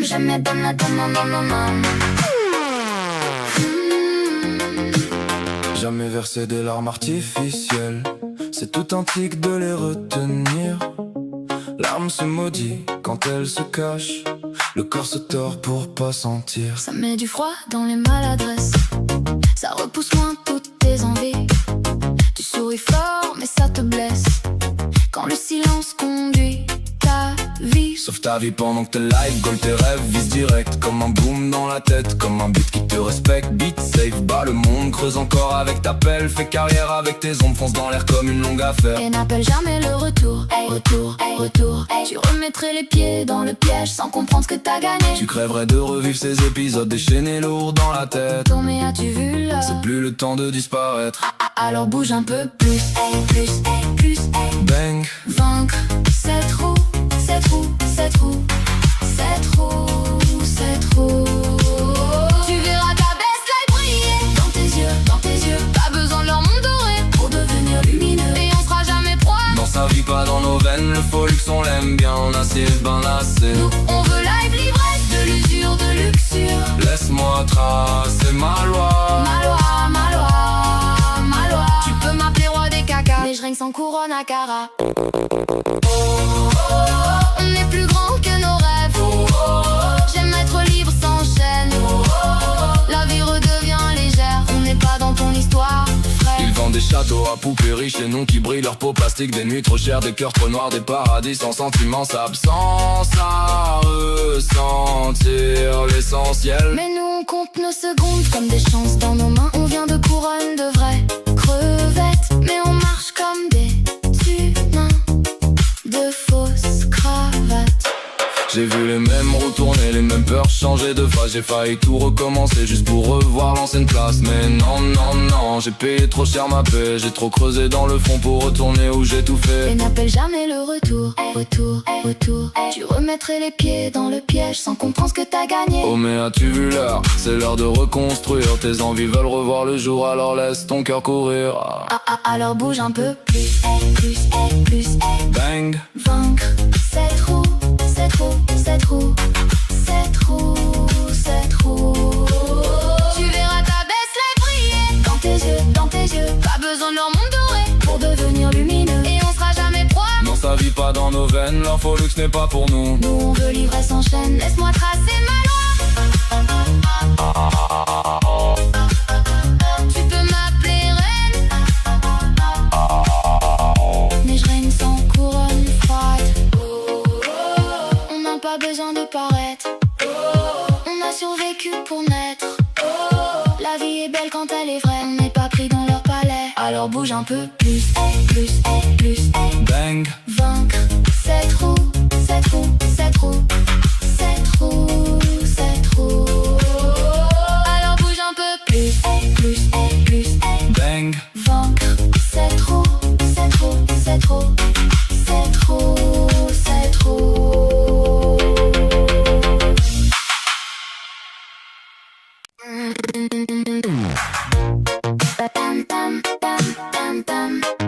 Jamais bonne la dame, Jamais verser des larmes artificielles, c'est tout antique de les retenir. L'âme se maudit quand elle se cache, le corps se tord pour pas sentir. Ça met du froid dans les maladresses, ça repousse loin toutes tes envies. Tu souris fort mais ça te blesse, quand le silence conduit ta vie. Sauve ta vie pendant que t'es live, goal tes rêves, vise direct. Comme un boom dans la tête, comme un beat qui te respecte. Beat safe, bat le monde, creuse encore avec ta pelle. Fais carrière avec tes ombres, fonce dans l'air comme une longue affaire. Et n'appelle jamais le retour, retour. Tu remettrais les pieds dans le piège sans comprendre ce que t'as gagné. Tu crèverais de revivre ces épisodes déchaînés lourds dans la tête. Ton mais as-tu vu là? C'est plus le temps de disparaître. Alors bouge un peu plus, plus. Bang. Vaincre, c'est trop. Tu verras ta baisse briller dans tes yeux. Pas besoin de leur monde doré pour devenir lumineux. Et on sera jamais proie. Dans sa vie, pas dans nos veines, le faux luxe on l'aime bien, on assied ben lassé. Nous on veut live l'ivresse de l'usure, de luxure. Laisse-moi tracer ma loi. Ma loi. Tu peux m'appeler roi des cacas, mais je règne sans couronne à Cara. On est plus grand que nos rêves. J'aime être libre sans chaîne. La vie redevient légère. On n'est pas dans ton histoire, frère. Ils vendent des châteaux à poupées riches, les noms qui brillent, leur peau plastique, des nuits trop chères, des cœurs trop noirs, des paradis sans sentiments, absence à ressentir l'essentiel. Mais nous on compte nos secondes comme des chances dans nos mains. On vient de couronne de vraies crevettes, mais on marche comme des humains de fausses cravates. J'ai vu les mêmes routes tourner, les mêmes peurs changer de phase. J'ai failli tout recommencer juste pour revoir l'ancienne place. Mais non, j'ai payé trop cher ma paix. J'ai trop creusé dans le fond pour retourner où j'ai tout fait. Et n'appelle jamais le retour. Tu remettrais les pieds dans le piège sans comprendre ce que t'as gagné. Oh mais as-tu vu l'heure? C'est l'heure de reconstruire. Tes envies veulent revoir le jour, alors laisse ton cœur courir. Alors bouge un peu plus. Bang. Vaincre, c'est trop. Tu verras ta baisse briller dans tes yeux. Pas besoin de leur monde doré pour devenir lumineux. Et on sera jamais proie. Dans sa vie, pas dans nos veines, l'info luxe n'est pas pour nous. Nous on veut l'ivresse en chaîne, laisse-moi tracer ma loi. Tu peux m'appeler reine, mais je règne sans couronne froide. On n'a pas besoin de paraître, on a survécu pour naître. La vie est belle quand elle est vraie, on n'est pas pris dans leur palais. Alors bouge un peu plus. Bang. Vaincre, c'est trop.